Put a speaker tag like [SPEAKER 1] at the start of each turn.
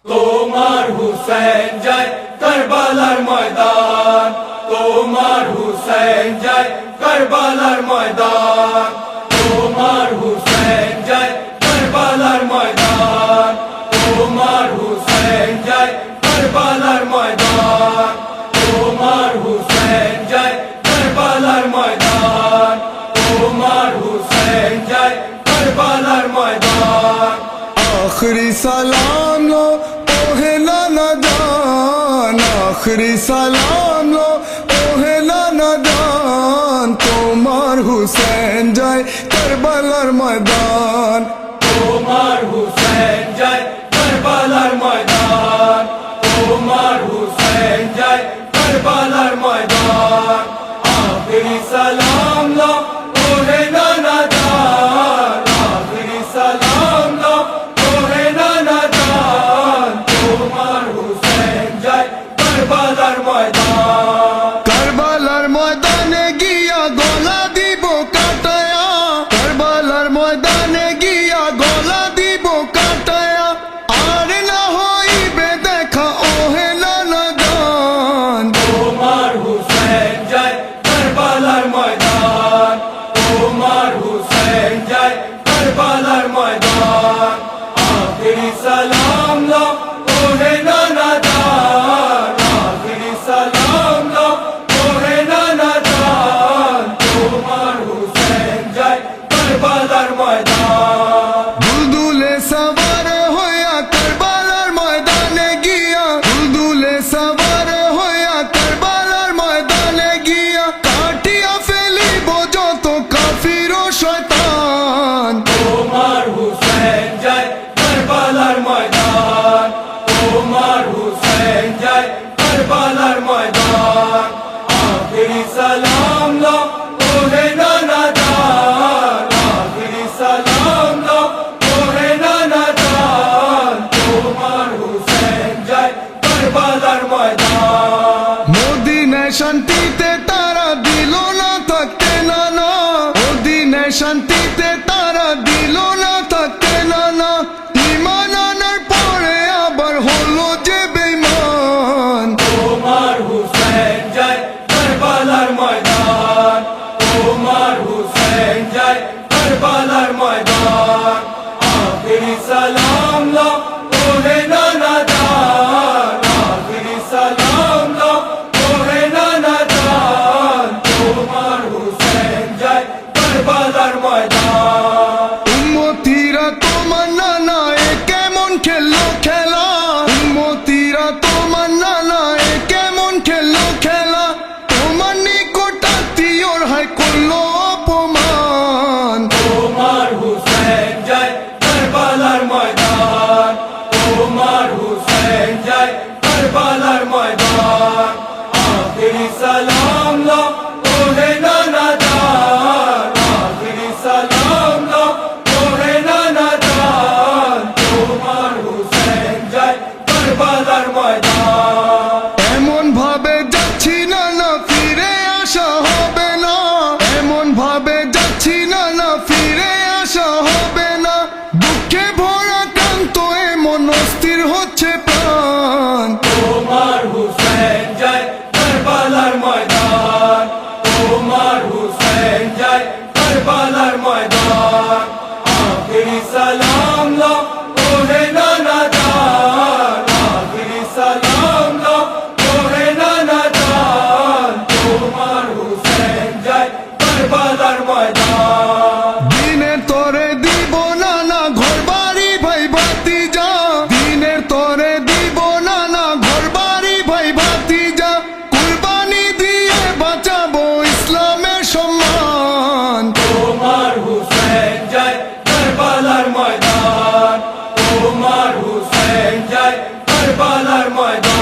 [SPEAKER 1] তোমার হুসেন যায় কারবালার ময়দান, তোমার হুসেন যায় কারবালার ময়দান, তোমার হুসেন যায় কারবালার ময়দান, তোমার হুসেন যায় কারবালার ময়দান, তোমার হুসেন যায় কারবালার ময়দান, তোমার হুসেন যায় কারবালার ময়দান।
[SPEAKER 2] आखिरी सलाम लो ओहे नाना जान, आखिरी सलाम लो ओहे नाना जान, তোমার হুসেন যায় কারবালার ময়দান,
[SPEAKER 1] তোমার হুসেন যায় কারবালার ময়দান, তোমার হুসেন যায় কারবালার ময়দান। আখেরি সালাম লো ওহে নানা জান, আখেরি সালাম লো ওহে নানা জান, তোমার হুসেন যায় কারবালার ময়দান।
[SPEAKER 2] কারবালার ময়দানে গিয়া গলা দিব কাটায়া, কারবালার ময়দানে গিয়া গলা দিব কাটায়া, আর না হইবে দেখা ওহে নানা জান,
[SPEAKER 1] তোমার হুসেন যায় কারবালার ময়দান, তোমার হুসেন যায় কারবালার ময়দান। আখেরি সালাম লো ওহে নানা জান, আখেরি সালাম লো ওহে নানা জান, তোমার হুসেন যায় কারবালার ময়দান।
[SPEAKER 2] দুলদুলে সওয়ার হইয়া কারবালার ময়দানে গিয়া, দুলদুলে সওয়ার হইয়া কারবালার ময়দানে গিয়া, কাটিয়া ফেলিব যত কাফির ও শয়তান,
[SPEAKER 1] তোমার হুসেন যায় কারবালার ময়দান, তোমার হুসেন যায় কারবালার ময়দান। আখেরি সালাম লো ওহে নানা জান, আখেরি সালাম লো ওহে নানা জান, তোমার হুসেন যায় কারবালার ময়দান।
[SPEAKER 2] মদিনায় শান্তিতে তারা দিল না থাকতে নানা, মদিনায় শান্তিতে তারা দিল না থাকতে নানা, ঈমান আনার পরে আবার হলো যে বেঈমান,
[SPEAKER 1] তোমার হুসেন যায় কারবালার ময়দান, তোমার হুসেন যায় কারবালার ময়দান। আখেরি সালাম লো ওহে নানা জান, আখেরি সালাম লো ওহে নানা জান, তোমার হুসেন যায় কারবালার ময়দান।
[SPEAKER 2] উম্মতিরা তোমার নানা এ কেমন খেললো খেলা, উম্মতিরা তোমার নানা এ কেমন খেললো খেলা, তোমার নিকটাত্মীয়র হায় করলো অপমান,
[SPEAKER 1] তোমার হুসেন যায় কারবালার ময়দান, তোমার হুসেন যায় কারবালার ময়দান। আখেরি সালাম লো ওহে নানা জান, আখেরি সালাম লো ওহে নানা জান, তোমার হুসেন যায় কারবালার ময়দান।
[SPEAKER 2] এমন ভাবে যাচ্ছি নানা ফিরে আসা হবে না, এমন ভাবে যাচ্ছি নানা ফিরে আসা হবে না, দুঃখে ভরা ক্লান্ত এমন অস্থির হচ্ছে প্রাণ,
[SPEAKER 1] তোমার হুসেন যায় কারবালার ময়দান, তোমার হুসেন যায় কারবালার ময়দান। আখেরি সালাম লো ওহে নানা জান, আখেরি সালাম লো ওহে নানা জান, তোমার হুসেন যায় কারবালার ময়দান।
[SPEAKER 2] দিনের তরে দিব নানা ঘর বাড়ি ভাই ভাতিজা, দিনের তরে দিব নানা ঘর বাড়ি ভাই ভাতিজা, কুরবানি দিয়ে বাঁচাবো ইসলামের সম্মান,
[SPEAKER 1] তোমার হুসেন যায় কারবালার ময়দান, তোমার হুসেন যায় কারবালার ময়দান।